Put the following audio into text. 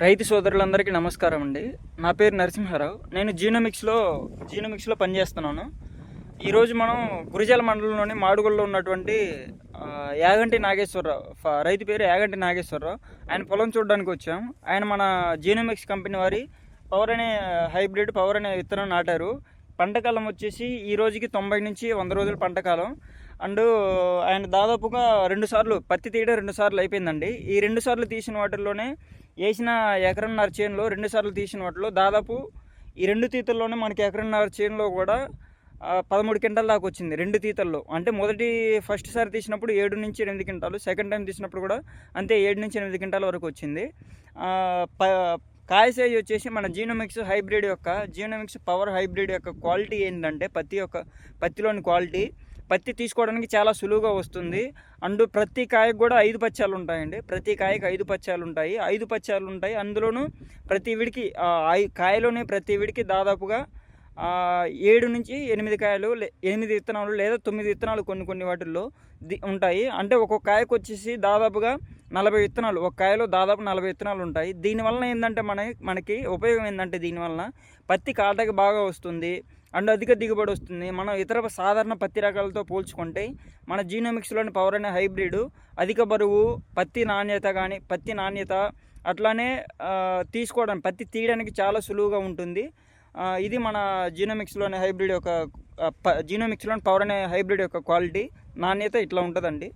రైతు సోదరులందరికీ నమస్కారం అండి. నా పేరు నరసింహారావు. నేను జీనోమిక్స్లో పనిచేస్తున్నాను. ఈరోజు మనం గురిజాల మండలంలోని మాడుగుల్లో ఉన్నటువంటి యాగంటి నాగేశ్వరరావు, రైతు పేరు యాగంటి నాగేశ్వరరావు. ఆయన పొలం చూడడానికి వచ్చాం. ఆయన మన జీనోమిక్స్ కంపెనీ వారి పవర్ అనే విత్తనం నాటారు. పంటకాలం వచ్చేసి ఈ రోజుకి 90 నుంచి 100 రోజుల పంటకాలం. అండ్ ఆయన దాదాపుగా 2 సార్లు పత్తి తీయడం 2 సార్లు అయిపోయిందండి. ఈ 2 సార్లు తీసిన వాటిల్లోనే వేసిన ఎకరన్నర చేనులో 2 సార్లు తీసిన వాటిలో దాదాపు ఈ 2 తీతల్లోనే మనకి ఎకరన్నర చేనులో కూడా 13 క్వింటాల దాకా వచ్చింది 2 తీతల్లో. అంటే ఫస్ట్ సారి తీసినప్పుడు 7 నుంచి 8 క్వింటాలు, సెకండ్ టైం తీసినప్పుడు కూడా అంతే 7 నుంచి 8 క్వింటాల వరకు వచ్చింది. కాయ సైజ్ వచ్చేసి మన జీనోమిక్స్ పవర్ హైబ్రిడ్ యొక్క క్వాలిటీ ఏంటంటే పత్తిలోని క్వాలిటీ, పత్తి తీసుకోవడానికి చాలా సులువుగా వస్తుంది. అండ్ ప్రతి కాయకు కూడా 5 పచ్చాలు ఉంటాయండి. ప్రతి కాయకు 5 పచ్చాలు ఉంటాయి. అందులోనూ ప్రతి విడికి కాయలోనే ప్రతి విడికి దాదాపుగా 7 నుంచి 8 కాయలు, 8 విత్తనాలు లేదా 9 విత్తనాలు కొన్ని వాటిల్లో ఉంటాయి. అంటే ఒక్కొక్క కాయకు వచ్చేసి దాదాపుగా 40 విత్తనాలు, ఒక కాయలో దాదాపు 40 విత్తనాలు ఉంటాయి. దీనివల్ల ఏంటంటే మనకి ఉపయోగం ఏంటంటే దీనివల్ల పత్తి కాటకి బాగా వస్తుంది అండ్ అధిక దిగుబడి వస్తుంది. మనం ఇతర సాధారణ పత్తి రకాలతో పోల్చుకుంటే మన జీనోమిక్స్లోని పవర్ అనే హైబ్రిడ్ అధిక బరువు, పత్తి నాణ్యత అట్లానే పత్తి తీయడానికి చాలా సులువుగా ఉంటుంది. ఇది మన జీనోమిక్స్లోని పవర్ అనే హైబ్రిడ్ యొక్క క్వాలిటీ, నాణ్యత ఇట్లా ఉంటుందండి.